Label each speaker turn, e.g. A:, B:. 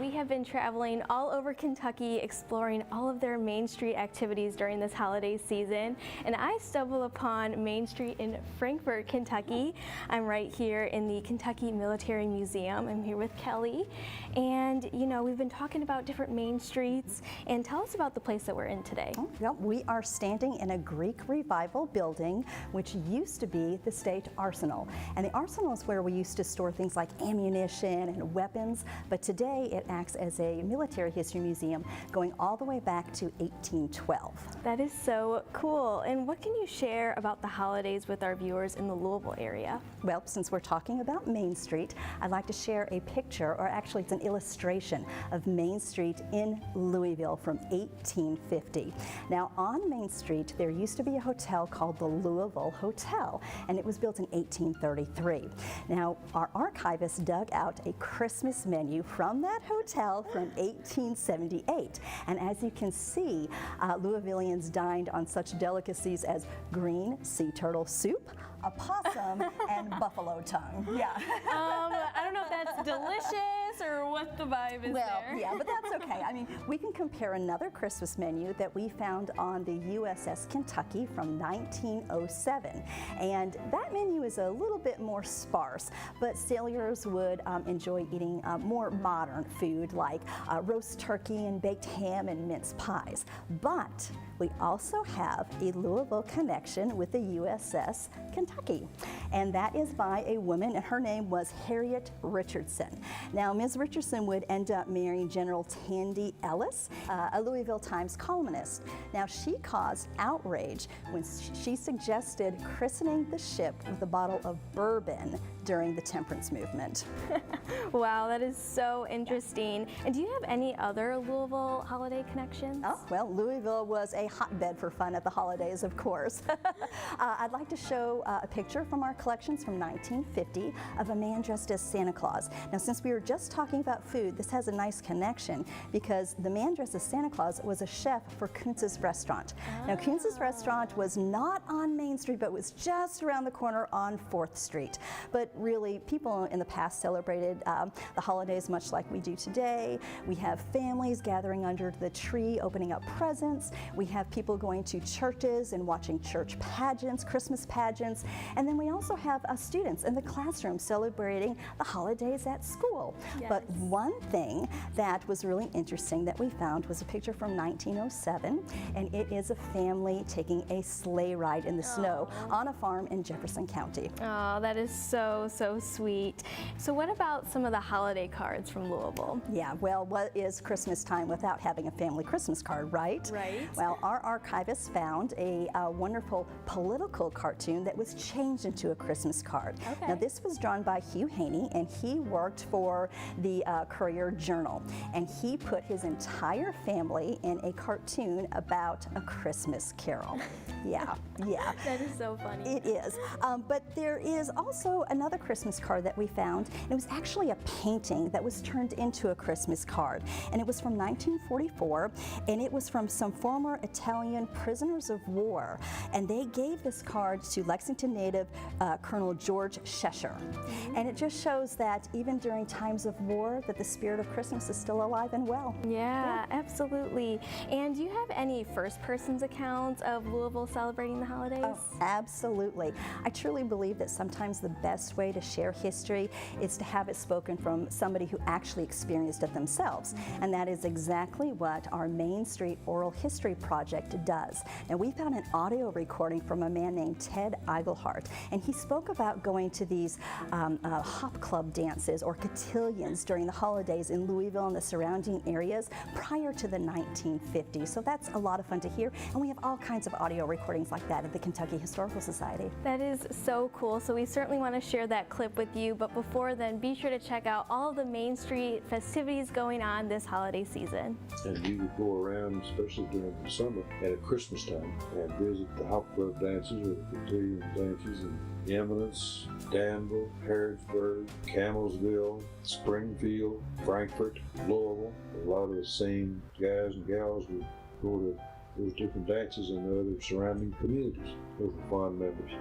A: We have been traveling all over Kentucky, exploring all of their Main Street activities during this holiday season, and I stumbled upon Main Street in Frankfort, Kentucky. I'm right here in the Kentucky Military Museum. I'm here with Kelly, and you know, we've been talking about different main streets, and tell us about the place that we're in today.
B: Well, we are standing in a Greek Revival building, which used to be the State Arsenal. And the arsenal is where we used to store things like ammunition and weapons, but today it acts as a military history museum going all the way back to 1812.
A: That is so cool. And what can you share about the holidays with our viewers in the Louisville area?
B: Well, since we're talking about Main Street, I'd like to share a picture, or actually it's an illustration of Main Street in Louisville from 1850. Now on Main Street there used to be a hotel called the Louisville Hotel, and it was built in 1833. Now our archivist dug out a Christmas menu from that hotel from 1878, and as you can see, Louisvillians dined on such delicacies as green sea turtle soup, a possum, and buffalo tongue. Yeah.
A: I don't know if that's delicious or what the vibe is there.
B: Yeah, but that's okay. I mean, we can compare another Christmas menu that we found on the USS Kentucky from 1907, and that menu is a little bit more sparse, but sailors would enjoy eating more modern food like roast turkey and baked ham and mince pies. But we also have a Louisville connection with the USS Kentucky, and that is by a woman, and her name was Harriet Richardson. Now, Ms. Richardson would end up marrying General Tandy Ellis, a Louisville Times columnist. Now, she caused outrage when she suggested christening the ship with a bottle of bourbon during the temperance movement.
A: Wow, that is so interesting. And do you have any other Louisville holiday connections?
B: Oh, well, Louisville was a hotbed for fun at the holidays, of course. I'd like to show a picture from our collections from 1950 of a man dressed as Santa Claus. Now, since we were just talking about food, this has a nice connection because the man dressed as Santa Claus was a chef for Kuntz's restaurant. Now, Kuntz's restaurant was not on Main Street, but was just around the corner on 4th Street. But really, people in the past celebrated the holidays much like we do today. We have families gathering under the tree, opening up presents. We have people going to churches and watching church pageants, Christmas pageants, and then we also have students in the classroom celebrating the holidays at school.
A: Yes.
B: But one thing that was really interesting that we found was a picture from 1907, and it is a family taking a sleigh ride in the snow on a farm in Jefferson County.
A: Oh, that is so sweet. So what about some of the holiday cards from Louisville?
B: Yeah, well, what is Christmas time without having a family Christmas card, right?
A: Right.
B: Well, our archivist found a wonderful political cartoon that was changed into a Christmas card.
A: Okay.
B: Now, this was drawn by Hugh Haney, and he worked for the Courier-Journal, and he put his entire family in a cartoon about a Christmas carol. Yeah.
A: That is so funny.
B: It is. But there is also another Christmas card that we found. It was actually a painting that was turned into a Christmas card, and it was from 1944, and it was from some former Italian prisoners of war, and they gave this card to Lexington native Colonel George Cheshire. And it just shows that even during times of war, that the spirit of Christmas is still alive and well.
A: Yeah, absolutely. And do you have any first-person's accounts of Louisville celebrating the holidays?
B: Oh, absolutely. I truly believe that sometimes the best way to share history is to have it spoken from somebody who actually experienced it themselves. And that is exactly what our Main Street Oral History Project does. Now, we found an audio recording from a man named Ted Eigelhart, and he spoke about going to these hop club dances or cotillions during the holidays in Louisville and the surrounding areas prior to the 1950s. So that's a lot of fun to hear, and we have all kinds of audio recordings like that at the Kentucky Historical Society.
A: That is so cool. So we certainly want to share that clip with you, but before then, be sure to check out all of the Main Street festivities going on this holiday season.
C: And you would go around, especially during the summer and at Christmas time, and visit the hop club dances or the cotillion dances in Eminence, Danville, Harrodsburg, Camelsville, Springfield, Frankfort, Louisville. A lot of the same guys and gals would go to those different dances in the other surrounding communities. Those were fond memories.